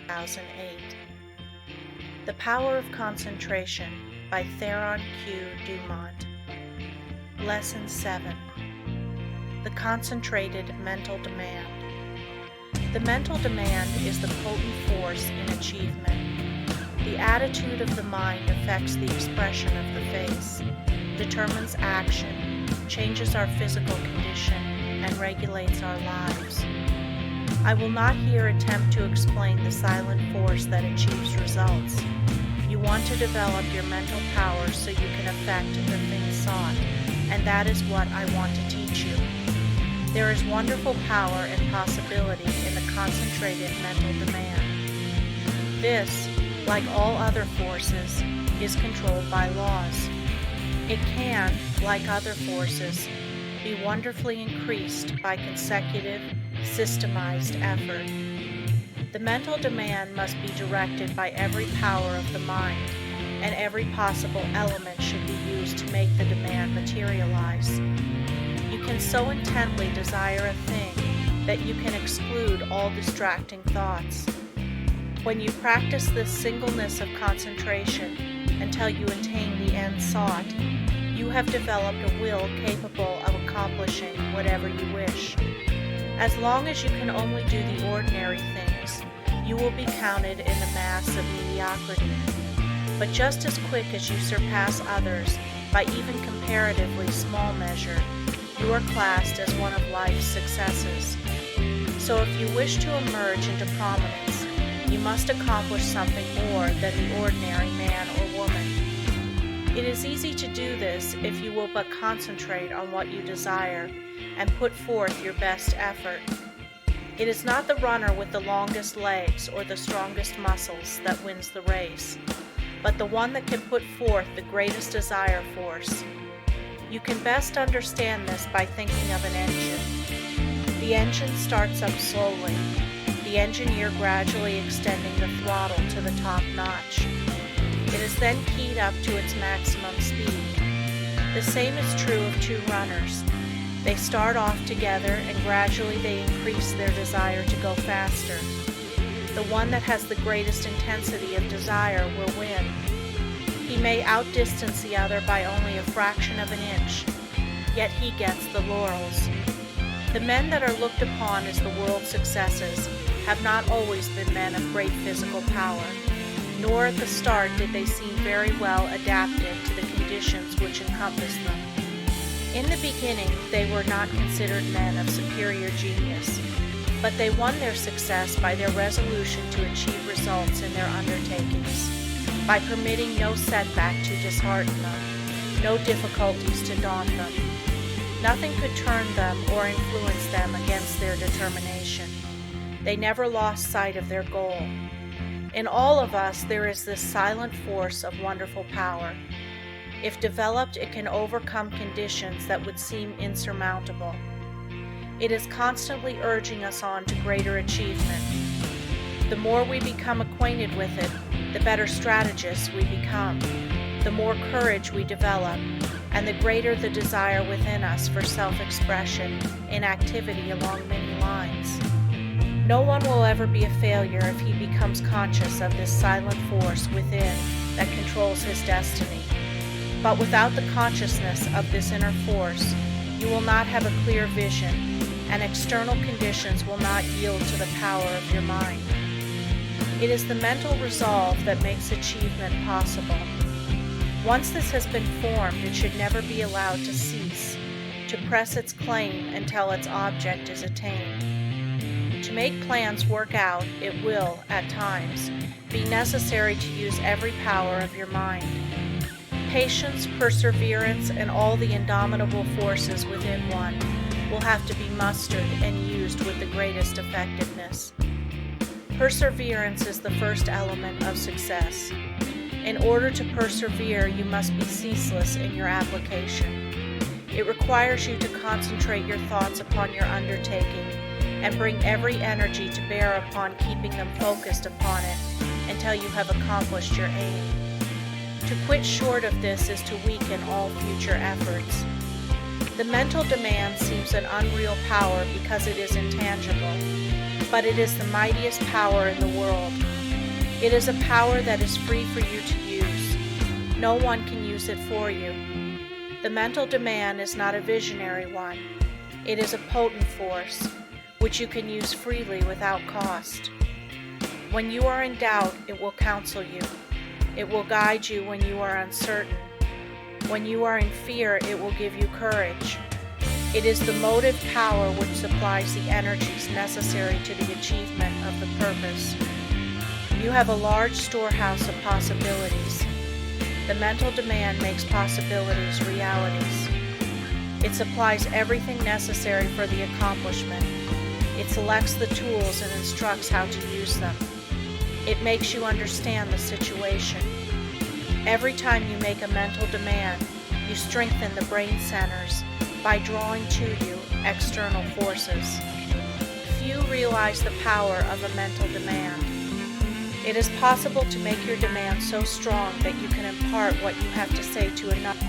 2008. The Power of Concentration by Theron Q. Dumont. Lesson 7. The Concentrated Mental Demand. The mental demand is the potent force in achievement. The attitude of the mind affects the expression of the face, determines action, changes our physical condition, and regulates our lives. I will not here attempt to explain the silent force that achieves results. You want to develop your mental power so you can affect the thing sought, and that is what I want to teach you. There is wonderful power and possibility in the concentrated mental demand. This, like all other forces, is controlled by laws. It can, like other forces, be wonderfully increased by consecutive, systemized effort. The mental demand must be directed by every power of the mind, and every possible element should be used to make the demand materialize. You can so intently desire a thing that you can exclude all distracting thoughts. When you practice this singleness of concentration until you attain the end sought, you have developed a will capable of accomplishing whatever you wish. As long as you can only do the ordinary things, you will be counted in the mass of mediocrity. But just as quick as you surpass others by even comparatively small measure, you are classed as one of life's successes. So if you wish to emerge into prominence, you must accomplish something more than the ordinary man or woman. It is easy to do this if you will but concentrate on what you desire and put forth your best effort. It is not the runner with the longest legs or the strongest muscles that wins the race, but the one that can put forth the greatest desire force. You can best understand this by thinking of an engine. The engine starts up slowly, the engineer gradually extending the throttle to the top notch. It is then keyed up to its maximum speed. The same is true of two runners. They start off together and gradually they increase their desire to go faster. The one that has the greatest intensity of desire will win. He may outdistance the other by only a fraction of an inch, yet he gets the laurels. The men that are looked upon as the world's successes have not always been men of great physical power, nor at the start did they seem very well adapted to the conditions which encompass them. In the beginning, they were not considered men of superior genius, but they won their success by their resolution to achieve results in their undertakings, by permitting no setback to dishearten them, no difficulties to daunt them. Nothing could turn them or influence them against their determination. They never lost sight of their goal. In all of us, there is this silent force of wonderful power. If developed, it can overcome conditions that would seem insurmountable. It is constantly urging us on to greater achievement. The more we become acquainted with it, the better strategists we become, the more courage we develop, and the greater the desire within us for self-expression in activity along many lines. No one will ever be a failure if he becomes conscious of this silent force within that controls his destiny. But without the consciousness of this inner force, you will not have a clear vision, and external conditions will not yield to the power of your mind. It is the mental resolve that makes achievement possible. Once this has been formed, it should never be allowed to cease, to press its claim until its object is attained. To make plans work out, it will, at times, be necessary to use every power of your mind. Patience, perseverance, and all the indomitable forces within one will have to be mustered and used with the greatest effectiveness. Perseverance is the first element of success. In order to persevere, you must be ceaseless in your application. It requires you to concentrate your thoughts upon your undertaking and bring every energy to bear upon keeping them focused upon it until you have accomplished your aim. To quit short of this is to weaken all future efforts. The mental demand seems an unreal power because it is intangible. but it is the mightiest power in the world. It is a power that is free for you to use. No one can use it for you. The mental demand is not a visionary one. It is a potent force, which you can use freely without cost. When you are in doubt, it will counsel you. It will guide you when you are uncertain. When you are in fear, it will give you courage. It is the motive power which supplies the energies necessary to the achievement of the purpose. You have a large storehouse of possibilities. The mental demand makes possibilities realities. It supplies everything necessary for the accomplishment. It selects the tools and instructs how to use them. It makes you understand the situation. Every time you make a mental demand, you strengthen the brain centers by drawing to you external forces. Few realize the power of a mental demand. It is possible to make your demand so strong that you can impart what you have to say to another.